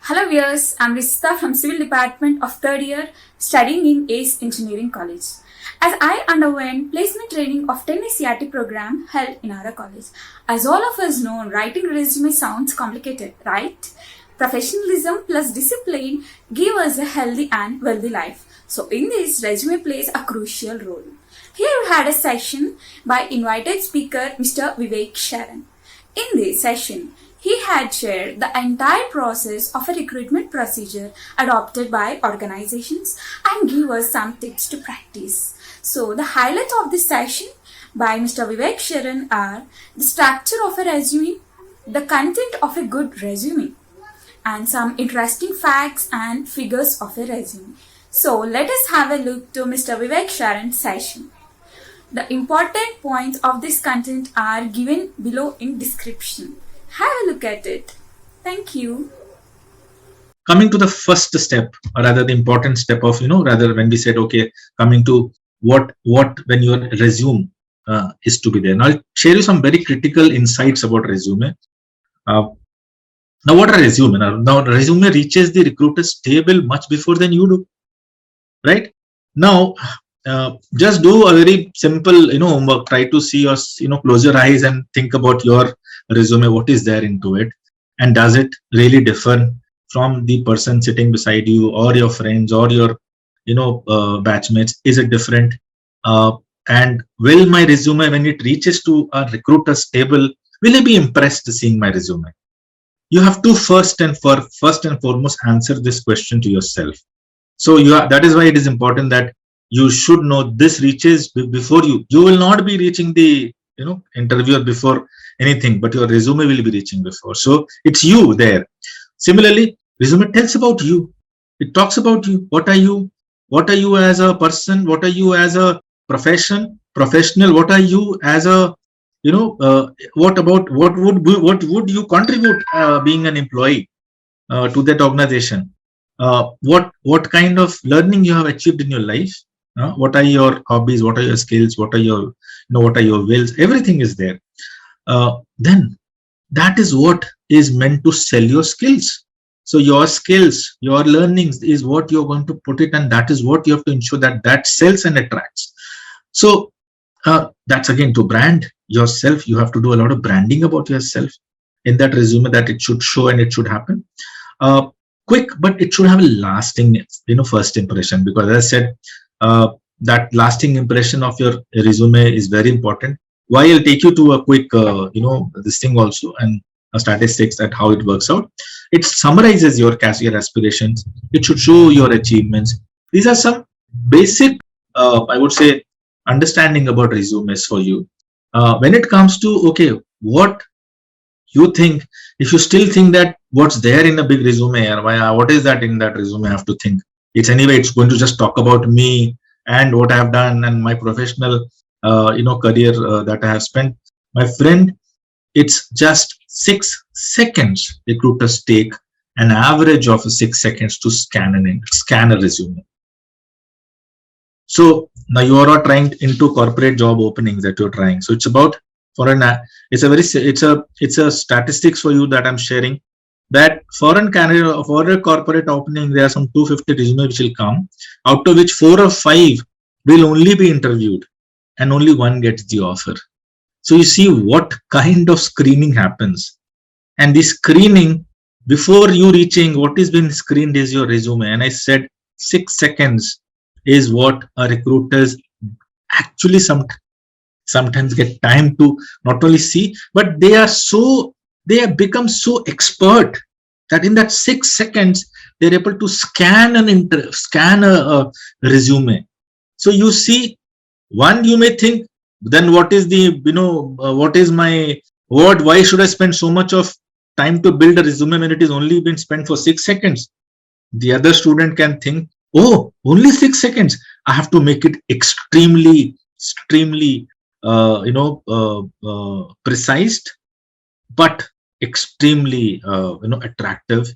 Hello viewers, I'm Rishita from Civil Department of 3rd year studying in ACE Engineering College. As I underwent placement training of 10 CRT program held in our college. As all of us know, writing resume sounds complicated, right? Professionalism plus discipline give us a healthy and wealthy life. So in this, resume plays a crucial role. Here we had a session by invited speaker Mr. Vivek Sharan. In this session, he had shared the entire process of a recruitment procedure adopted by organizations and give us some tips to practice. So the highlights of this session by Mr. Vivek Sharan are the structure of a resume, the content of a good resume, and some interesting facts and figures of a resume. So let us have a look to Mr. Vivek Sharan's session. The important points of this content are given below in description. Have a look at it. Thank you. Coming to the first step, or rather the important step of, rather when we said, okay, coming to what when your resume is to be there. Now I'll share you some very critical insights about resume. Now what are resume? Now resume reaches the recruiter's table much before than you do, right? Now, just do a very simple, homework. Try to see your, close your eyes and think about your resume. What is there into it, and does it really differ from the person sitting beside you, or your friends, or your, batchmates? Is it different? And will my resume, when it reaches to a recruiter's table, will he be impressed seeing my resume? You have to first and foremost answer this question to yourself. So that is why it is important that you should know this reaches before you will not be reaching the interviewer before anything, but your resume will be reaching before. So it's you there. Similarly, resume tells about you. It talks about you. What are you as a person? What are you as a professional? What are you as a what would you contribute being an employee to that organization? What kind of learning you have achieved in your life? What are your hobbies? What are your skills? What are your what are your wills? Everything is there. Then that is what is meant to sell your skills. So your skills, your learnings is what you're going to put it, and that is what you have to ensure that sells and attracts. So that's again to brand yourself. You have to do a lot of branding about yourself in that resume, that it should show and it should happen. Quick, but it should have a lasting, first impression, because as I said, that lasting impression of your resume is very important. Why? I'll take you to a quick, this thing also, and statistics at how it works out. It summarizes your career aspirations. It should show your achievements. These are some basic, I would say, understanding about resumes for you. When it comes to, okay, what you think, if you still think that what's there in a big resume, or what is that in that resume, I have to think. It's anyway, it's going to just talk about me and what I have done and my professional, career that I have spent. My friend, it's just 6 seconds. Recruiters take an average of 6 seconds to scan a resume. So now you are trying into corporate job openings that you're trying. So it's about it's a statistics for you that I'm sharing, that for a corporate opening, there are some 250 resumes which will come, out of which 4 or 5 will only be interviewed, and only one gets the offer. So you see what kind of screening happens. And the screening, before you reaching, what is being screened is your resume. And I said 6 seconds is what a recruiters actually sometimes get time to not only see, but they have become so expert that in that 6 seconds they're able to scan a resume. So you see, one, you may think, then what is the what is my word? Why should I spend so much of time to build a resume when it is only been spent for 6 seconds? The other student can think, oh, only 6 seconds. I have to make it extremely precise, but extremely attractive,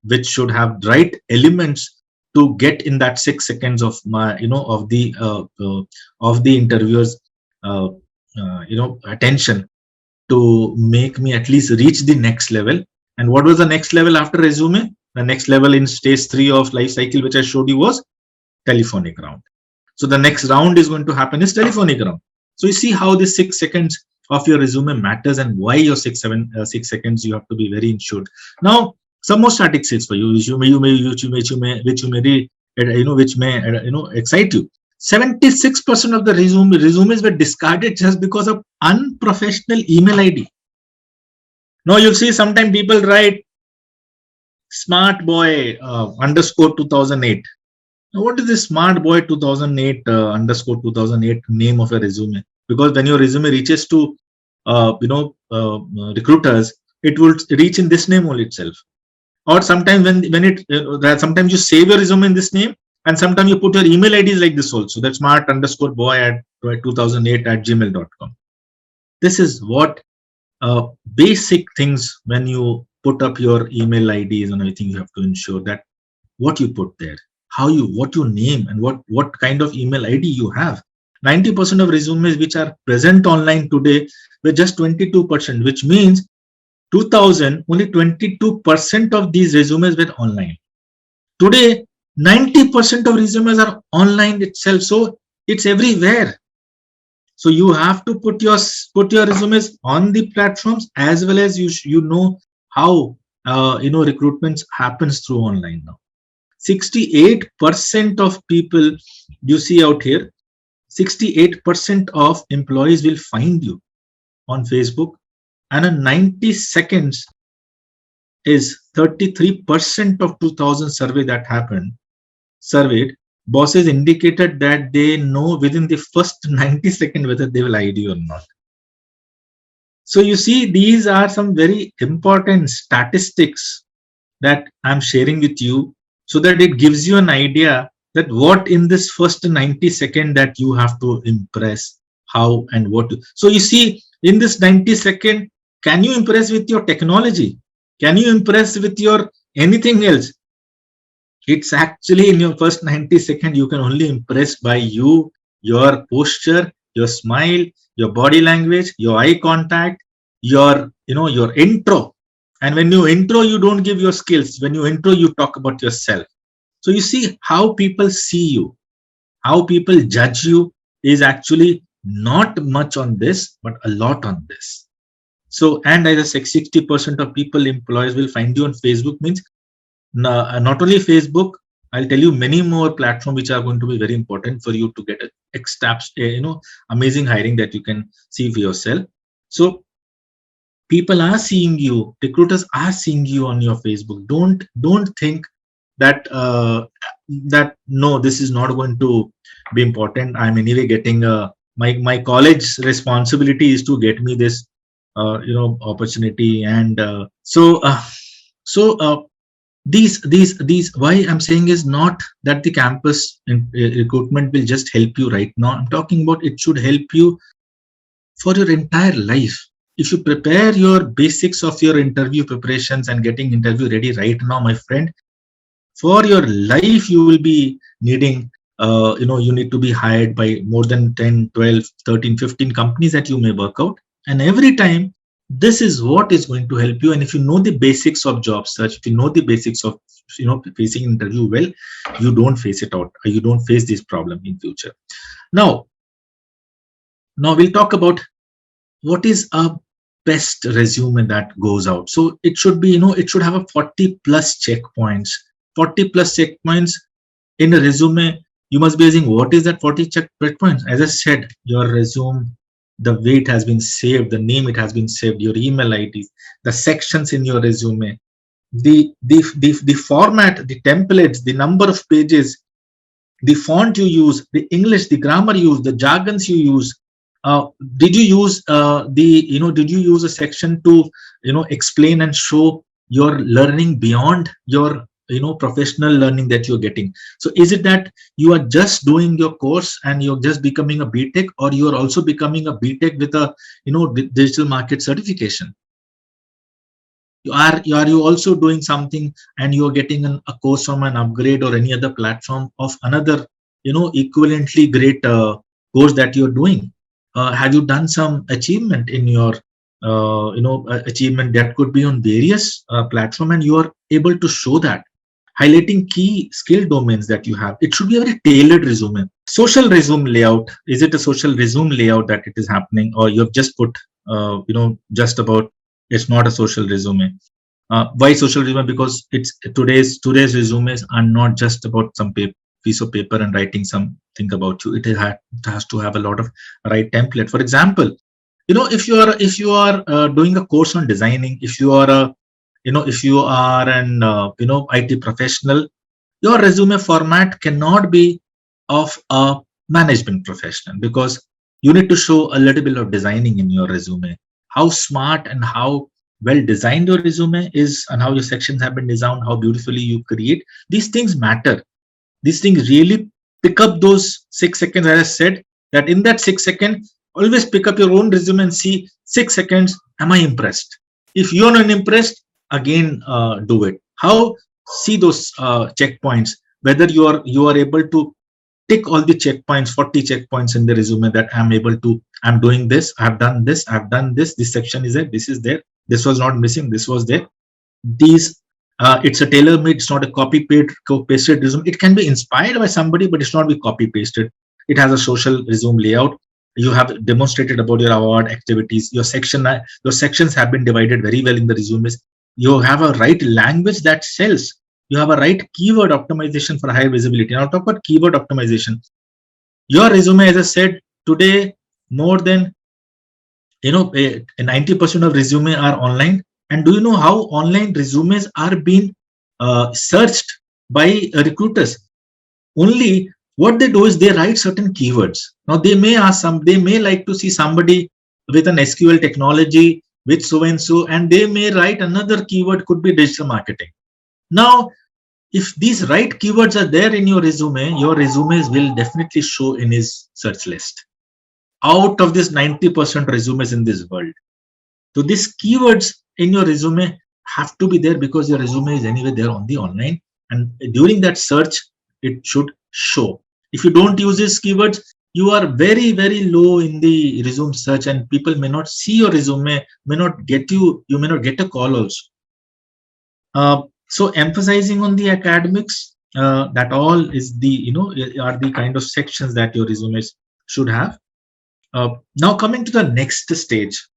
which should have right elements to get in that 6 seconds of my of the interviewer's attention, to make me at least reach the next level. And what was the next level after resume? The next level in stage 3 of life cycle, which I showed you, was telephonic round. So the next round is going to happen is telephonic round. So you see how this 6 seconds of your resume matters and why your 6 seconds you have to be very ensured. Now, some more statistics for you, which may excite you. 76% of the resumes were discarded just because of unprofessional email ID. Now you'll see sometimes people write smart boy underscore 2008. Now, what is this smart boy 2008 underscore 2008 name of a resume? Because when your resume reaches to recruiters, it will reach in this name only itself. Or sometimes sometimes you save your resume in this name, and sometimes you put your email IDs like this also. That's smart underscore boy at 2008@gmail.com. This is what basic things when you put up your email IDs and everything. You have to ensure that what you put there, what you name, and what kind of email ID you have. 90% of resumes which are present online today were just 22%, which means 2000 only 22% of these resumes were online. Today 90% of resumes are online itself, so it's everywhere. So you have to put your resumes on the platforms, as well as you know how recruitment happens through online now. 68% of people you see out here, 68% of employees will find you on Facebook, and a 90 seconds is 33% of 2000 survey that happened. Surveyed bosses indicated that they know within the first 90 seconds whether they will ID or not. So you see, these are some very important statistics that I'm sharing with you, so that it gives you an idea that what in this first 90 seconds that you have to impress, how and what. So you see, in this 90 seconds, can you impress with your technology? Can you impress with your anything else? It's actually in your first 90 seconds, you can only impress by your posture, your smile, your body language, your eye contact, your intro. And when you intro, you don't give your skills. When you intro, you talk about yourself. So you see how people see you, how people judge you is actually not much on this, but a lot on this. So, and as I said, 60% of people, employees will find you on Facebook, means not only Facebook, I'll tell you many more platforms which are going to be very important for you to get amazing hiring that you can see for yourself. So people are seeing you, recruiters are seeing you on your Facebook. Don't think that no, this is not going to be important. I'm anyway getting my college responsibility is to get me this opportunity, and these why I'm saying is not that the campus recruitment will just help you right now. I'm talking about it should help you for your entire life. If you prepare your basics of your interview preparations and getting interview ready right now, my friend, for your life you will be needing you need to be hired by more than 10, 12, 13, 15 companies that you may work out, and every time this is what is going to help you. And if you know the basics of job search, if you know the basics of facing interview well, you don't face it out, or you don't face this problem in future. Now we'll talk about what is a best resume that goes out. So it should be, it should have a 40 plus checkpoints. 40 plus checkpoints in a resume. You must be asking, what is that 40 checkpoints? As I said, your resume, the way it has been saved, the name it has been saved, your email ID, the sections in your resume, the format, the templates, the number of pages, the font you use, the English, the grammar you use, the jargons you use. Did you use did you use a section to explain and show your learning beyond your professional learning that you're getting? So is it that you are just doing your course and you're just becoming a BTech, or you are also becoming a BTech with a digital market certification? Are you also doing something and you're getting a course from an Upgrade or any other platform of another equivalently great course that you're doing? Have you done some achievement in your achievement that could be on various platform, and you are able to show that? highlighting key skill domains that you have. It should be a very tailored resume. Social resume layout. Is it a social resume layout that it is happening, or you have just put, just about, it's not a social resume? Why social resume? Because it's today's resumes are not just about some piece of paper and writing something about you. It has to have a lot of right template. For example, if you are doing a course on designing, if you are an IT professional, your resume format cannot be of a management professional, because you need to show a little bit of designing in your resume. How smart and how well designed your resume is, and how your sections have been designed, how beautifully you create, these things matter. These things really pick up those 6 seconds. As I said, that in that 6 seconds, always pick up your own resume and see 6 seconds, am I impressed? If you're not impressed, again, do it. How? See those checkpoints, whether you are able to tick all the checkpoints, 40 checkpoints in the resume, that I'm doing this, I've done this, this section is there, this is there, this was not missing, this was there. These, it's a tailor-made, it's not a copy-pasted resume. It can be inspired by somebody, but it's not be copy-pasted. It has a social resume layout. You have demonstrated about your award activities. Your sections have been divided very well in the resumes. You have a right language that sells. You have a right keyword optimization for high visibility. Now, talk about keyword optimization. Your resume, as I said today, more than 90% of resume are online. And do you know how online resumes are being searched by recruiters? Only what they do is they write certain keywords. Now they may like to see somebody with an SQL technology, with so and so, and they may write another keyword, could be digital marketing. Now, if these right keywords are there in your resumes will definitely show in his search list. Out of this 90% resumes in this world, so these keywords in your resume have to be there, because your resume is anyway there on the online, and during that search it should show. If you don't use these keywords, you are very, very low in the resume search, and people may not see your resume, may not get you may not get a call also. So emphasizing on the academics, that all is the are the kind of sections that your resumes should have. Now coming to the next stage,